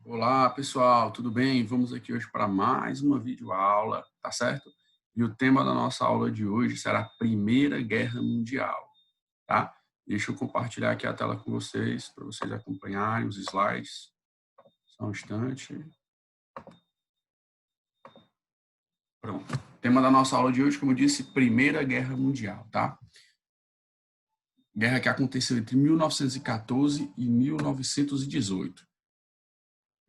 Olá, pessoal, tudo bem? Vamos aqui hoje para mais uma videoaula, tá certo? E o tema da nossa aula de hoje será a Primeira Guerra Mundial, tá? Deixa eu compartilhar aqui a tela com vocês, para vocês acompanharem os slides. Só um instante. Pronto. O tema da nossa aula de hoje, como eu disse, Primeira Guerra Mundial, tá? Guerra que aconteceu entre 1914 e 1918.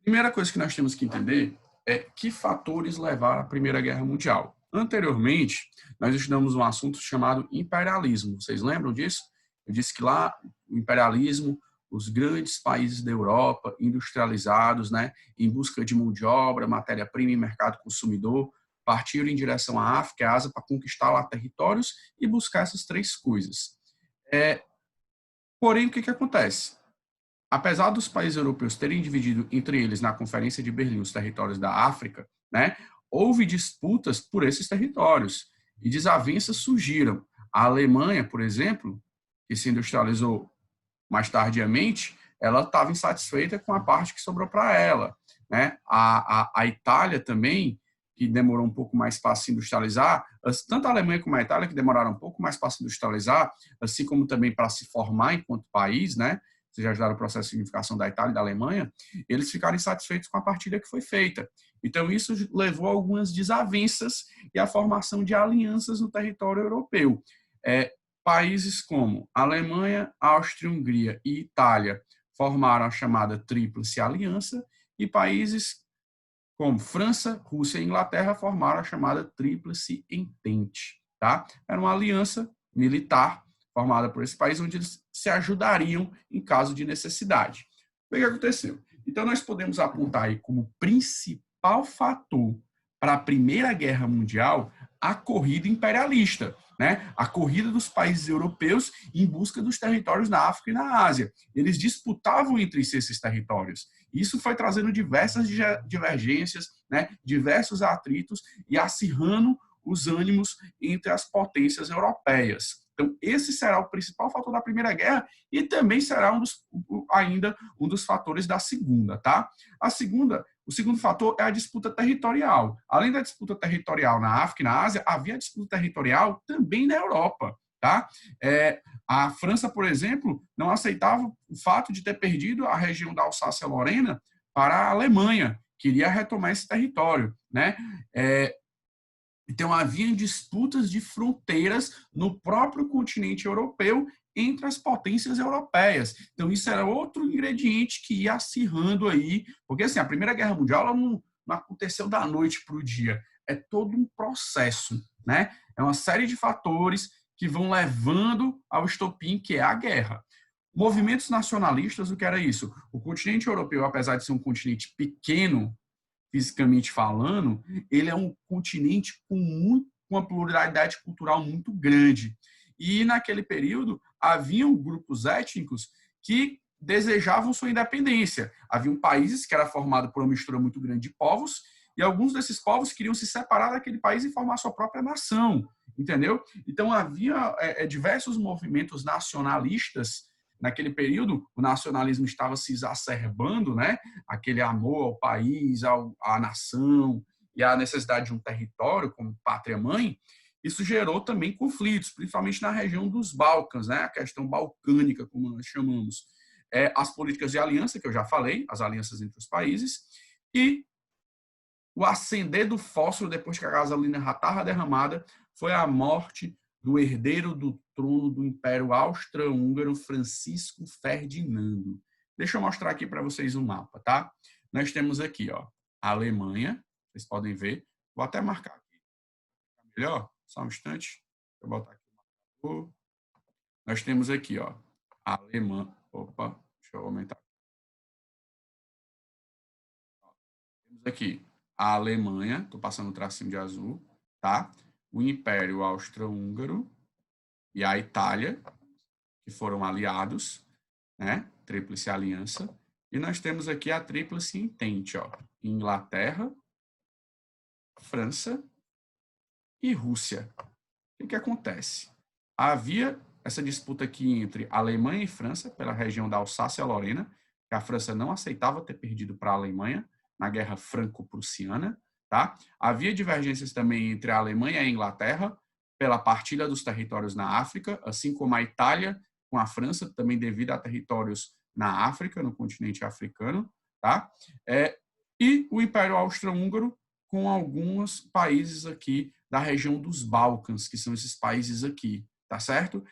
Primeira coisa que nós temos que entender é que fatores levaram à Primeira Guerra Mundial. Anteriormente, nós estudamos um assunto chamado imperialismo. Vocês lembram disso? Eu disse que lá, o imperialismo, os grandes países da Europa, industrializados, né, em busca de mão de obra, matéria-prima e mercado consumidor, partiram em direção à África e à Ásia para conquistar lá territórios e buscar essas três coisas. Porém, o que acontece? Apesar dos países europeus terem dividido entre eles na Conferência de Berlim os territórios da África, né, houve disputas por esses territórios e desavenças surgiram. A Alemanha, por exemplo, que se industrializou mais tardiamente, ela estava insatisfeita com a parte que sobrou para ela. Né? A Itália também, que demorou um pouco mais para se industrializar, tanto a Alemanha como a Itália, que demoraram um pouco mais para se industrializar, assim como também para se formar enquanto país, né? Vocês já ajudaram o processo de unificação da Itália e da Alemanha, eles ficaram insatisfeitos com a partilha que foi feita. Então, isso levou a algumas desavenças e a formação de alianças no território europeu. Países como Alemanha, Áustria, Hungria e Itália formaram a chamada Tríplice Aliança, e países como França, Rússia e Inglaterra formaram a chamada Tríplice Entente. Tá? Era uma aliança militar formada por esse país, onde eles se ajudariam em caso de necessidade. O que aconteceu? Então, nós podemos apontar aí como principal fator para a Primeira Guerra Mundial a corrida imperialista, né? A corrida dos países europeus em busca dos territórios na África e na Ásia. Eles disputavam entre si esses territórios. Isso foi trazendo diversas divergências, né? Diversos atritos e acirrando os ânimos entre as potências europeias. Então, esse será o principal fator da Primeira Guerra e também será ainda um dos fatores da Segunda, tá? O segundo fator é a disputa territorial. Além da disputa territorial na África e na Ásia, havia disputa territorial também na Europa, tá? A França, por exemplo, não aceitava o fato de ter perdido a região da Alsácia-Lorena para a Alemanha, queria retomar esse território, né? Então, havia disputas de fronteiras no próprio continente europeu entre as potências europeias. Então, isso era outro ingrediente que ia acirrando aí, porque assim, a Primeira Guerra Mundial não aconteceu da noite para o dia, é todo um processo, né? É uma série de fatores que vão levando ao estopim, que é a guerra. Movimentos nacionalistas, o que era isso? O continente europeu, apesar de ser um continente pequeno, fisicamente falando, ele é um continente com uma pluralidade cultural muito grande. E naquele período haviam grupos étnicos que desejavam sua independência. Haviam países que era formado por uma mistura muito grande de povos, e alguns desses povos queriam se separar daquele país e formar sua própria nação, entendeu? Então havia diversos movimentos nacionalistas. Naquele período, o nacionalismo estava se exacerbando, né? Aquele amor ao país, à nação e a necessidade de um território como pátria-mãe. Isso gerou também conflitos, principalmente na região dos Balcãs, né? A questão balcânica, como nós chamamos. As políticas de aliança, que eu já falei, as alianças entre os países, e o acender do fósforo depois que a gasolina já estava derramada foi a morte do herdeiro do trono do Império Austro-Húngaro, Francisco Ferdinando. Deixa eu mostrar aqui para vocês um mapa, tá? Nós temos aqui, ó, a Alemanha, vocês podem ver. Vou até marcar aqui melhor, só um instante. Deixa eu botar aqui o mapa. Nós temos aqui, ó, a Alemanha. Opa, deixa eu aumentar. Temos aqui a Alemanha, estou passando o tracinho de azul, tá? O Império Austro-Húngaro e a Itália, que foram aliados, né? Tríplice Aliança. E nós temos aqui a Tríplice Entente, ó. Inglaterra, França e Rússia. O que acontece? Havia essa disputa aqui entre Alemanha e França, pela região da Alsácia-Lorena, que a França não aceitava ter perdido para a Alemanha na Guerra Franco-Prussiana, tá? Havia divergências também entre a Alemanha e a Inglaterra pela partilha dos territórios na África, assim como a Itália com a França, também devido a territórios na África, no continente africano, tá? E o Império Austro-Húngaro com alguns países aqui da região dos Balcãs, que são esses países aqui, tá certo?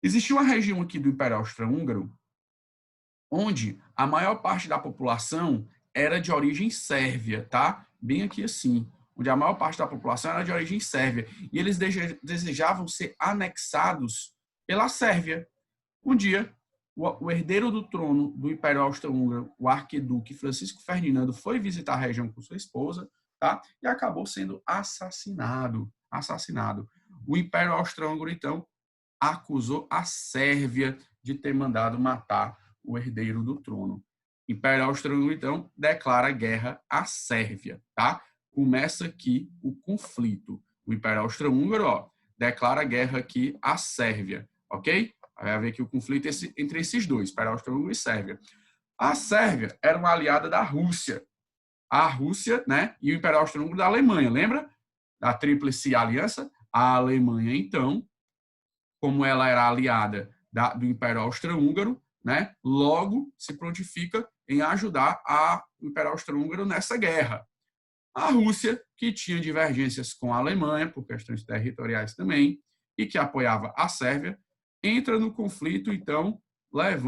Existia uma região aqui do Império Austro-Húngaro onde a maior parte da população era de origem sérvia, tá? Bem aqui assim, onde a maior parte da população era de origem sérvia, e eles desejavam ser anexados pela Sérvia. Um dia, o herdeiro do trono do Império Austro-Húngaro, o arquiduque Francisco Ferdinando, foi visitar a região com sua esposa, tá? E acabou sendo assassinado. O Império Austro-Húngaro, então, acusou a Sérvia de ter mandado matar o herdeiro do trono. O Império Austro-Húngaro, então, declara guerra à Sérvia, tá? Começa aqui o conflito. O Império Austro-Húngaro, declara guerra aqui à Sérvia, ok? Vai haver aqui o conflito entre esses dois, Império Austro-Húngaro e Sérvia. A Sérvia era uma aliada da Rússia. A Rússia, né, e o Império Austro-Húngaro da Alemanha, lembra? Da Tríplice Aliança. A Alemanha, então, como ela era aliada do Império Austro-Húngaro, né, logo se prontifica em ajudar o Império Austro-Húngaro nessa guerra. A Rússia, que tinha divergências com a Alemanha, por questões territoriais também, e que apoiava a Sérvia, entra no conflito, então,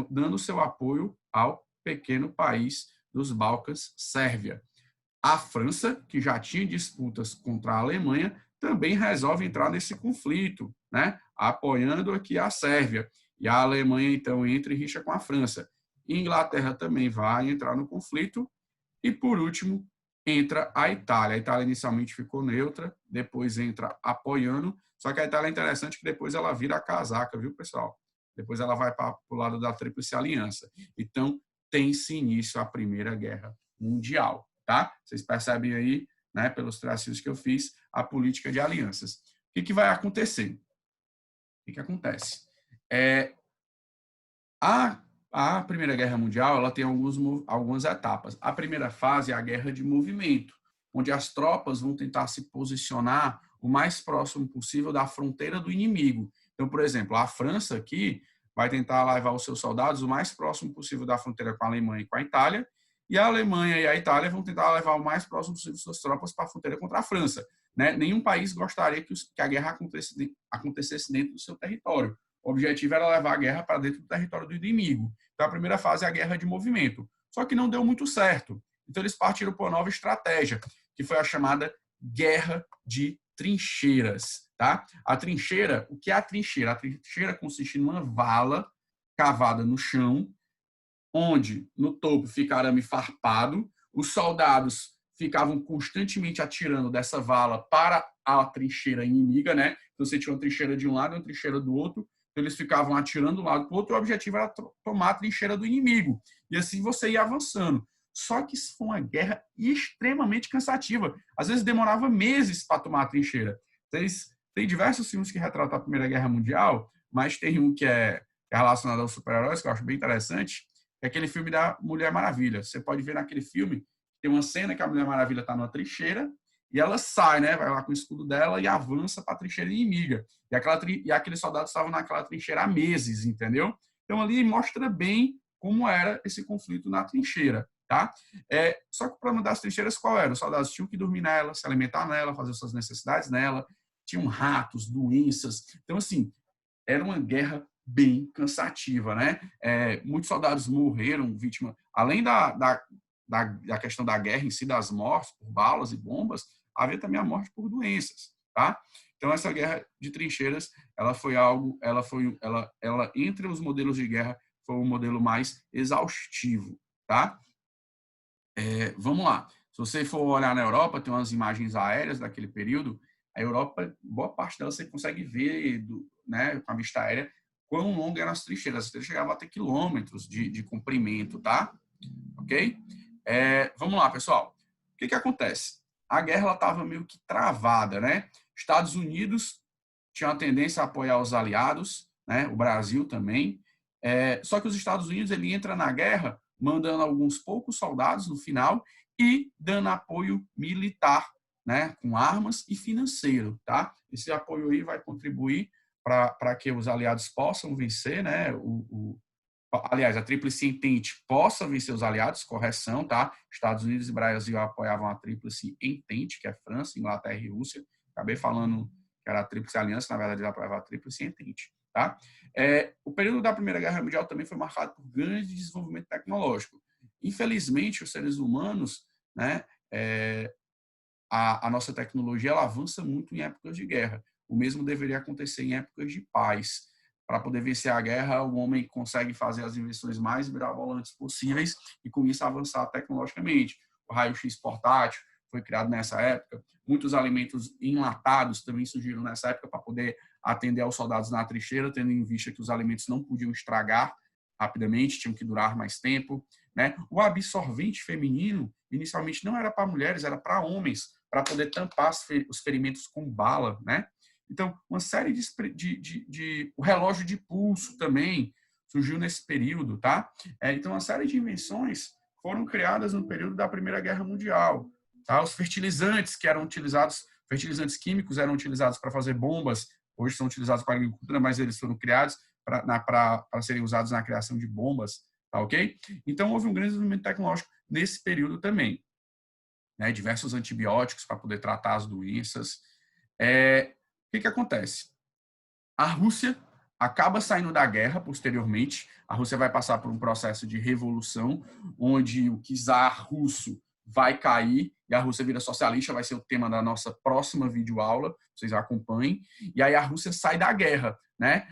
dando seu apoio ao pequeno país dos Balcãs, Sérvia. A França, que já tinha disputas contra a Alemanha, também resolve entrar nesse conflito, né? Apoiando aqui a Sérvia. E a Alemanha, então, entra e rixa com a França. Inglaterra também vai entrar no conflito. E, por último, entra a Itália. A Itália inicialmente ficou neutra, depois entra apoiando. Só que a Itália é interessante que depois ela vira a casaca, viu, pessoal? Depois ela vai para o lado da Tríplice Aliança. Então, tem-se início a Primeira Guerra Mundial, tá? Vocês percebem aí, né, pelos tracinhos que eu fiz, a política de alianças. O que vai acontecer? O que acontece? A Primeira Guerra Mundial ela tem algumas etapas. A primeira fase é a guerra de movimento, onde as tropas vão tentar se posicionar o mais próximo possível da fronteira do inimigo. Então, por exemplo, a França aqui vai tentar levar os seus soldados o mais próximo possível da fronteira com a Alemanha e com a Itália, e a Alemanha e a Itália vão tentar levar o mais próximo possível suas tropas para a fronteira contra a França. Né? Nenhum país gostaria que a guerra acontecesse dentro do seu território. O objetivo era levar a guerra para dentro do território do inimigo. Então, a primeira fase é a guerra de movimento. Só que não deu muito certo. Então, eles partiram para uma nova estratégia, que foi a chamada guerra de trincheiras. Tá? A trincheira, o que é a trincheira? A trincheira consiste numa vala cavada no chão, onde no topo fica arame farpado, os soldados ficavam constantemente atirando dessa vala para a trincheira inimiga, né? Então, você tinha uma trincheira de um lado e uma trincheira do outro, então, eles ficavam atirando de um lado para o outro, e o objetivo era tomar a trincheira do inimigo. E assim você ia avançando. Só que isso foi uma guerra extremamente cansativa. Às vezes demorava meses para tomar a trincheira. Tem diversos filmes que retratam a Primeira Guerra Mundial, mas tem um que é relacionado aos super-heróis, que eu acho bem interessante, é aquele filme da Mulher Maravilha. Você pode ver naquele filme, tem uma cena que a Mulher Maravilha está numa trincheira, e ela sai, né? Vai lá com o escudo dela e avança para a trincheira inimiga. E aqueles soldados estavam naquela trincheira há meses, entendeu? Então, ali mostra bem como era esse conflito na trincheira, tá? Só que o problema das trincheiras qual era? Os soldados tinham que dormir nela, se alimentar nela, fazer suas necessidades nela, tinham ratos, doenças. Então, assim, era uma guerra bem cansativa, né? Muitos soldados morreram vítima, além da questão da guerra em si, das mortes por balas e bombas, havia também a morte por doenças, tá? Então essa guerra de trincheiras, ela entre os modelos de guerra foi o modelo mais exaustivo, tá? Vamos lá. Se você for olhar na Europa, tem umas imagens aéreas daquele período. A Europa, boa parte dela você consegue ver, né, com a vista aérea, quão longas eram as trincheiras. As trincheiras chegavam a ter quilômetros de comprimento, tá? Ok? Vamos lá, pessoal. O que acontece? A guerra estava meio que travada, né? Estados Unidos tinha uma tendência a apoiar os aliados, né? O Brasil também. Só que os Estados Unidos ele entra na guerra mandando alguns poucos soldados no final e dando apoio militar, né, com armas e financeiro, tá? Esse apoio aí vai contribuir para que os aliados possam vencer, né, aliás, a Tríplice Entente possa vencer os aliados, correção, tá? Estados Unidos e Brasil apoiavam a Tríplice Entente, que é França, Inglaterra e Rússia. Acabei falando que era a Tríplice Aliança, na verdade, eles apoiavam a Tríplice Entente, tá? O período da Primeira Guerra Mundial também foi marcado por grande desenvolvimento tecnológico. Infelizmente, os seres humanos, né, a nossa tecnologia ela avança muito em épocas de guerra. O mesmo deveria acontecer em épocas de paz. Para poder vencer a guerra, o homem consegue fazer as invenções mais mirabolantes possíveis e, com isso, avançar tecnologicamente. O raio-x portátil foi criado nessa época. Muitos alimentos enlatados também surgiram nessa época para poder atender aos soldados na trincheira, tendo em vista que os alimentos não podiam estragar rapidamente, tinham que durar mais tempo, né? O absorvente feminino, inicialmente, não era para mulheres, era para homens, para poder tampar os ferimentos com bala, né? Então, uma série o relógio de pulso também surgiu nesse período, tá? Então, uma série de invenções foram criadas no período da Primeira Guerra Mundial, tá? Os fertilizantes que eram utilizados, fertilizantes químicos eram utilizados para fazer bombas, hoje são utilizados para a agricultura, mas eles foram criados para serem usados na criação de bombas, tá ok? Então, houve um grande desenvolvimento tecnológico nesse período também, né? Diversos antibióticos para poder tratar as doenças. O que acontece? A Rússia acaba saindo da guerra posteriormente. A Rússia vai passar por um processo de revolução, onde o czar russo vai cair e a Rússia vira socialista, vai ser o tema da nossa próxima videoaula, vocês acompanhem. E aí a Rússia sai da guerra, né?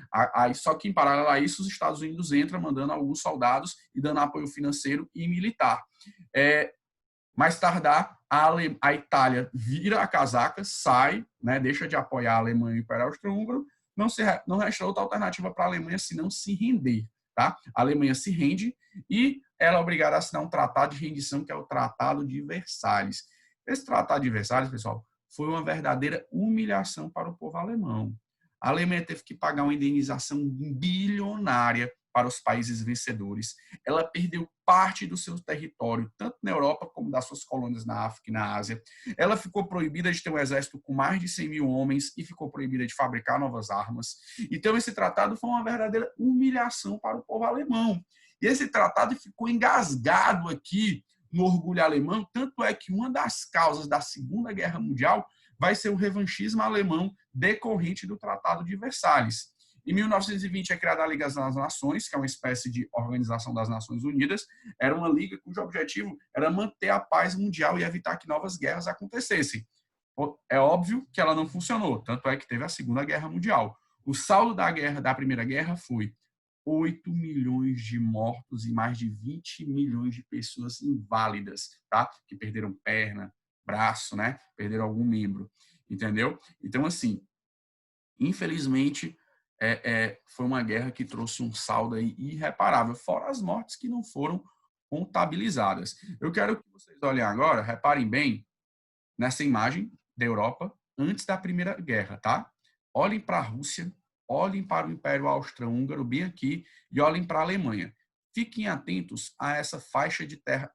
Só que em paralelo a isso, os Estados Unidos entram mandando alguns soldados e dando apoio financeiro e militar. Mais tardar, a Itália vira a casaca, sai, né, deixa de apoiar a Alemanha e o Império Austro-Húngaro, não resta outra alternativa para a Alemanha senão se render. Tá? A Alemanha se rende e ela é obrigada a assinar um tratado de rendição, que é o Tratado de Versalhes. Esse Tratado de Versalhes, pessoal, foi uma verdadeira humilhação para o povo alemão. A Alemanha teve que pagar uma indenização bilionária para os países vencedores. Ela perdeu parte do seu território, tanto na Europa como das suas colônias na África e na Ásia. Ela ficou proibida de ter um exército com mais de 100 mil homens e ficou proibida de fabricar novas armas. Então, esse tratado foi uma verdadeira humilhação para o povo alemão. E esse tratado ficou engasgado aqui no orgulho alemão, tanto é que uma das causas da Segunda Guerra Mundial vai ser o revanchismo alemão decorrente do Tratado de Versalhes. Em 1920 é criada a Liga das Nações, que é uma espécie de organização das Nações Unidas. Era uma liga cujo objetivo era manter a paz mundial e evitar que novas guerras acontecessem. É óbvio que ela não funcionou, tanto é que teve a Segunda Guerra Mundial. O saldo da Primeira Guerra foi 8 milhões de mortos e mais de 20 milhões de pessoas inválidas, tá? Que perderam perna, braço, né? Perderam algum membro, entendeu? Então, assim, infelizmente, foi uma guerra que trouxe um saldo aí irreparável, fora as mortes que não foram contabilizadas. Eu quero que vocês olhem agora, reparem bem nessa imagem da Europa antes da Primeira Guerra, tá? Olhem para a Rússia, olhem para o Império Austro-Húngaro bem aqui e olhem para a Alemanha. Fiquem atentos a essa faixa de terra,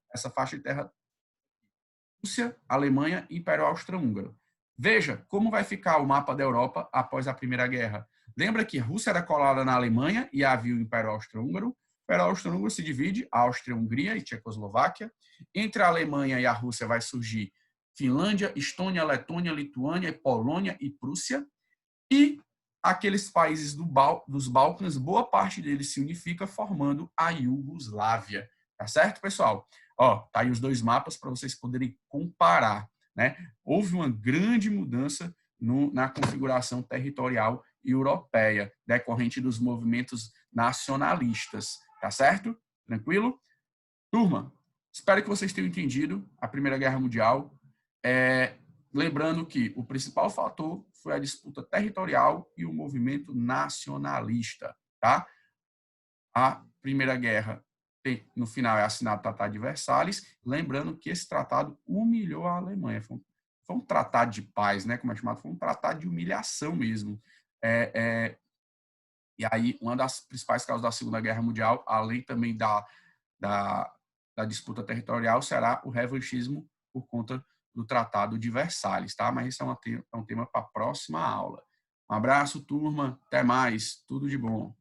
Rússia, Alemanha e Império Austro-Húngaro. Veja como vai ficar o mapa da Europa após a Primeira Guerra. Lembra que a Rússia era colada na Alemanha e havia o Império Austro-Húngaro? O Império Austro-Húngaro se divide, Áustria-Hungria e Tchecoslováquia. Entre a Alemanha e a Rússia vai surgir Finlândia, Estônia, Letônia, Lituânia, Polônia e Prússia. E aqueles países dos Balcãs, boa parte deles se unifica formando a Iugoslávia. Tá certo, pessoal? Ó, tá aí os dois mapas para vocês poderem comparar, né? Houve uma grande mudança na configuração territorial europeia, decorrente dos movimentos nacionalistas, tá certo? Tranquilo? Turma, espero que vocês tenham entendido a Primeira Guerra Mundial. Lembrando que o principal fator foi a disputa territorial e o movimento nacionalista, tá? A Primeira Guerra, no final, é assinado o Tratado de Versalhes, lembrando que esse tratado humilhou a Alemanha. Foi um tratado de paz, né? Como é chamado? Foi um tratado de humilhação mesmo. E aí, uma das principais causas da Segunda Guerra Mundial, além também da, da disputa territorial, será o revanchismo por conta do Tratado de Versalhes, tá? Mas isso é um tema para a próxima aula. Um abraço, turma. Até mais. Tudo de bom.